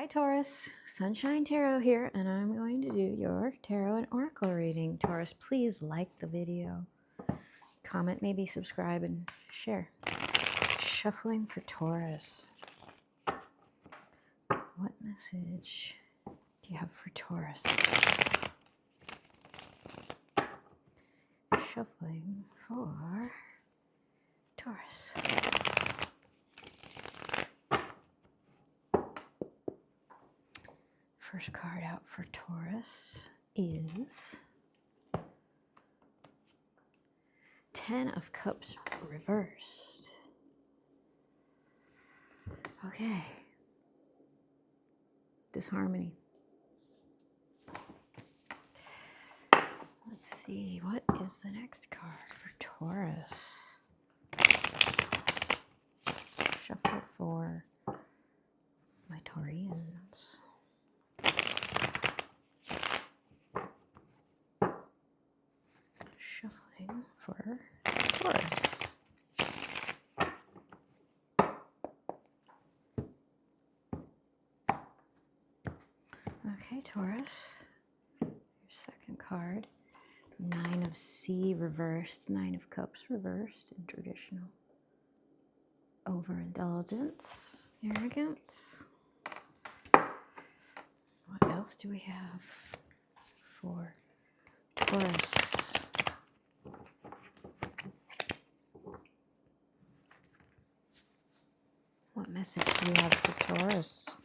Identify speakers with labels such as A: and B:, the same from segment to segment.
A: Taurus, Sunshine Tarot here, and I'm going to do your tarot and oracle reading. Taurus, please like the video, comment, maybe subscribe, and share. Shuffling for Taurus. What message do you have for Taurus? Shuffling for Taurus. First card out for Taurus is Ten of Cups reversed. Okay. Disharmony. Let's see, what is the next card for Taurus? Shuffle for my Taurians. Shuffling for Taurus. Okay, Taurus, your second card, Nine of Sea reversed, Nine of Cups reversed in traditional overindulgence, arrogance. What else do we have for Taurus? What message do we have for Taurus?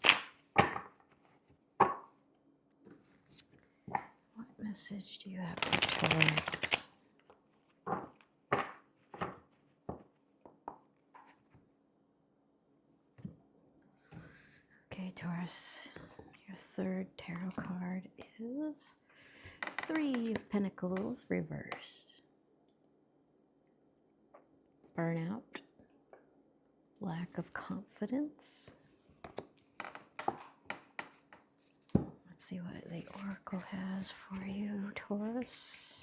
A: What message do you have for Taurus? Okay, Taurus, your third tarot card is Three of Pentacles reversed. Burnout. Lack of confidence. Let's see what the Oracle has for you, Taurus.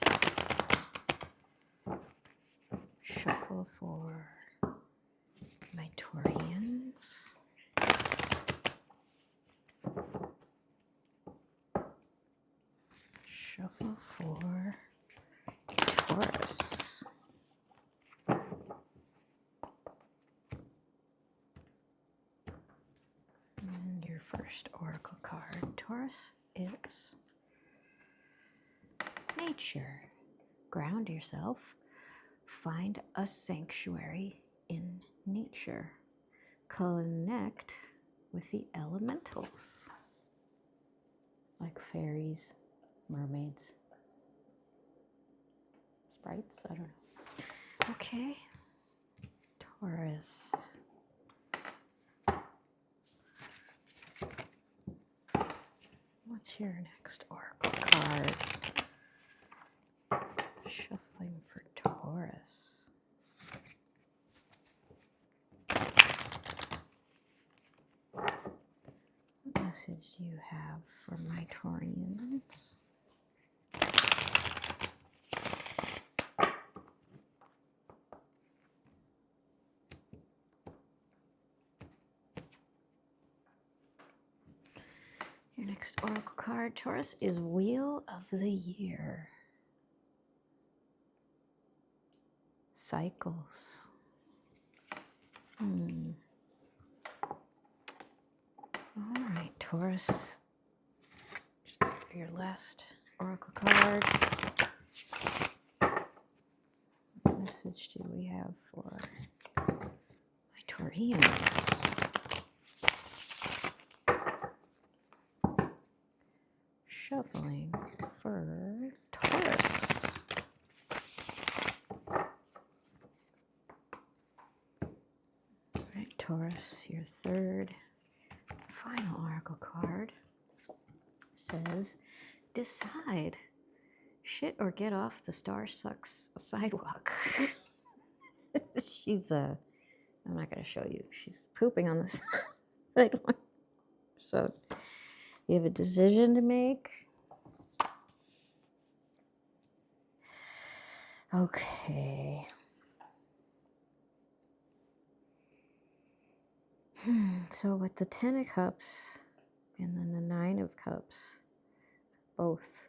A: Shuffle for my Taurians. Shuffle for Taurus. And your first Oracle card, Taurus, is Nature. Ground yourself. Find a sanctuary in nature. Connect with the elementals, like fairies, mermaids, sprites, I don't know. Okay, Taurus. What's your next Oracle card? Shuffling for Taurus. What message do you have for my Taurians? Your next Oracle card, Taurus, is Wheel of the Year. Cycles. All right, Taurus, your last Oracle card. What message do we have for my Taurians? Shuffling for Taurus. All right, Taurus, your third final Oracle card says, decide. Shit or get off the star sucks sidewalk. She's I'm not going to show you. She's pooping on the sidewalk. So you have a decision to make. Okay. So with the Ten of Cups And then the Nine of Cups, both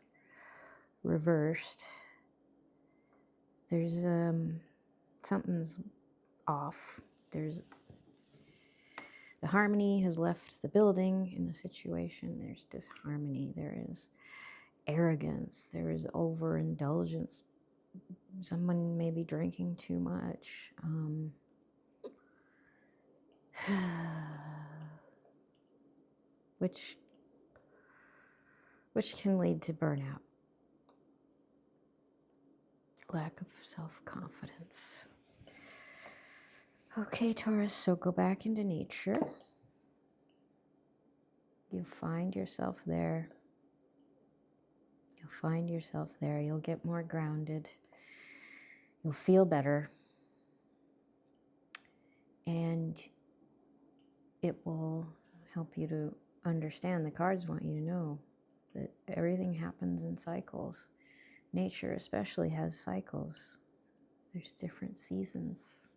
A: reversed. There's something's off. There's the harmony has left the building in the situation. There's disharmony. There is arrogance. There is overindulgence. Someone may be drinking too much. Which can lead to burnout. Lack of self-confidence. Okay, Taurus, so go back into nature. You'll find yourself there. You'll find yourself there. You'll get more grounded. You'll feel better. And it will help you to understand. The cards want you to know that everything happens in cycles. Nature especially has cycles. There's different seasons.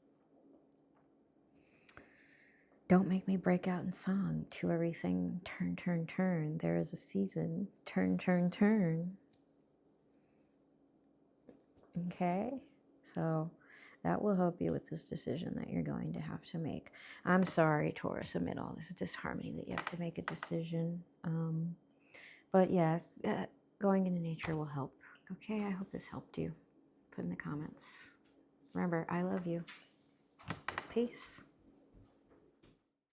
A: Don't make me break out in song. To everything, turn, turn, turn. There is a season. Turn, turn, turn. Okay? So that will help you with this decision that you're going to have to make. I'm sorry, Taurus, amid all this disharmony that you have to make a decision. But yeah, going into nature will help. Okay, I hope this helped you. Put in the comments. Remember, I love you. Peace.